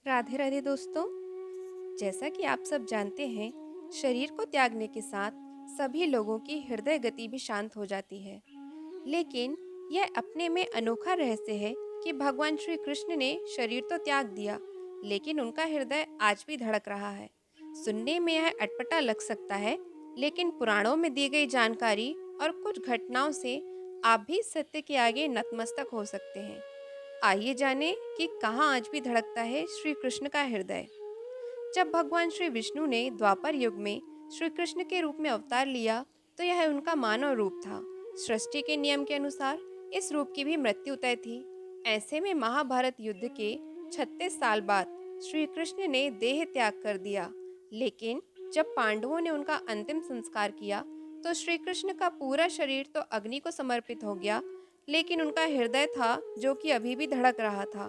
राधे राधे दोस्तों। जैसा कि आप सब जानते हैं, शरीर को त्यागने के साथ सभी लोगों की हृदय गति भी शांत हो जाती है। लेकिन यह अपने में अनोखा रहस्य है कि भगवान श्री कृष्ण ने शरीर तो त्याग दिया, लेकिन उनका हृदय आज भी धड़क रहा है। सुनने में यह अटपटा लग सकता है, लेकिन पुराणों में दी गई जानकारी और कुछ घटनाओं से आप भी सत्य के आगे नतमस्तक हो सकते हैं। आइए जानें कि कहाँ आज भी धड़कता है श्री कृष्ण का हृदय। जब भगवान श्री विष्णु ने द्वापर युग में श्री कृष्ण के रूप में अवतार लिया, तो यह उनका मानव रूप था। सृष्टि के नियम के अनुसार इस रूप की भी मृत्यु तय थी। ऐसे में महाभारत युद्ध के 36 साल बाद श्री कृष्ण ने देह त्याग कर दिया। लेकिन जब पांडवों ने उनका अंतिम संस्कार किया, तो श्री कृष्ण का पूरा शरीर तो अग्नि को समर्पित हो गया, लेकिन उनका हृदय था जो कि अभी भी धड़क रहा था।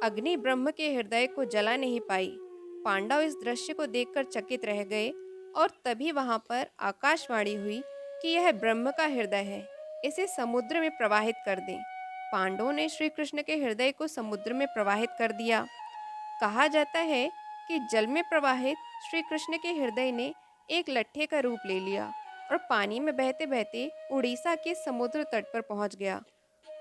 अग्नि ब्रह्म के हृदय को जला नहीं पाई। पांडव इस दृश्य को देखकर चकित रह गए और तभी वहां पर आकाशवाणी हुई कि यह ब्रह्म का हृदय है, इसे समुद्र में प्रवाहित कर दें। पांडवों ने श्री कृष्ण के हृदय को समुद्र में प्रवाहित कर दिया। कहा जाता है कि जल में प्रवाहित श्री कृष्ण के हृदय ने एक लट्ठे का रूप ले लिया और पानी में बहते बहते उड़ीसा के समुद्र तट पर पहुंच गया।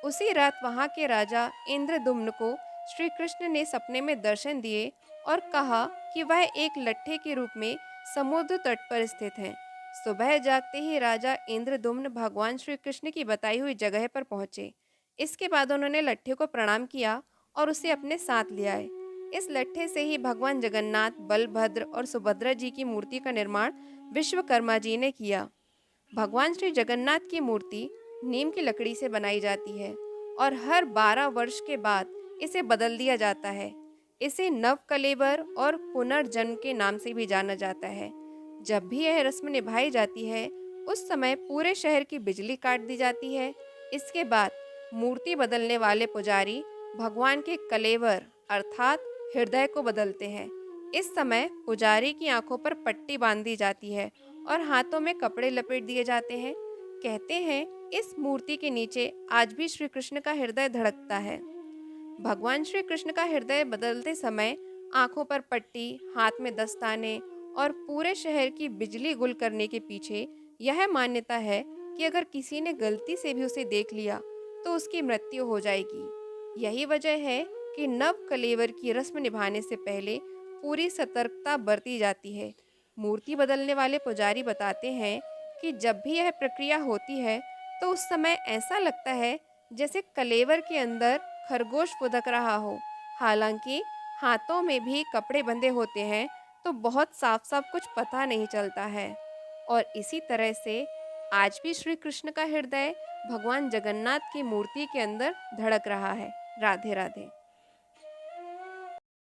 उसी रात वहां के राजा इंद्रदुम्न को श्री कृष्ण ने सपने में दर्शन दिए और कहा कि वह एक लट्ठे के रूप में समुद्र तट पर स्थित है। सुबह जागते ही राजा इंद्रदुम्न भगवान श्री कृष्ण की बताई हुई जगह पर पहुंचे। इसके बाद उन्होंने लट्ठे को प्रणाम किया और उसे अपने साथ ले आए। इस लट्ठे से ही भगवान जगन्नाथ, बलभद्र और सुभद्रा जी की मूर्ति का निर्माण विश्वकर्मा जी ने किया। भगवान श्री जगन्नाथ की मूर्ति नीम की लकड़ी से बनाई जाती है और हर 12 वर्ष के बाद इसे बदल दिया जाता है। इसे नव कलेवर और पुनर्जन्म के नाम से भी जाना जाता है। जब भी यह रस्म निभाई जाती है, उस समय पूरे शहर की बिजली काट दी जाती है। इसके बाद मूर्ति बदलने वाले पुजारी भगवान के कलेवर अर्थात हृदय को बदलते हैं। इस समय पुजारी की आंखों पर पट्टी बांध दी जाती है और हाथों में कपड़े लपेट दिए जाते हैं। कहते हैं इस मूर्ति के नीचे आज भी श्री कृष्ण का हृदय धड़कता है। भगवान श्री कृष्ण का हृदय बदलते समय आंखों पर पट्टी, हाथ में दस्ताने और पूरे शहर की बिजली गुल करने के पीछे यह मान्यता है कि अगर किसी ने गलती से भी उसे देख लिया तो उसकी मृत्यु हो जाएगी। यही वजह है कि नव कलेवर की रस्म निभाने से पहले पूरी सतर्कता बरती जाती है। मूर्ति बदलने वाले पुजारी बताते हैं कि जब भी यह प्रक्रिया होती है, तो उस समय ऐसा लगता है जैसे कलेवर के अंदर खरगोश फुदक रहा हो। हालांकि हाथों में भी कपड़े बंधे होते हैं, तो बहुत साफ साफ कुछ पता नहीं चलता है। और इसी तरह से आज भी श्री कृष्ण का हृदय भगवान जगन्नाथ की मूर्ति के अंदर धड़क रहा है। राधे राधे।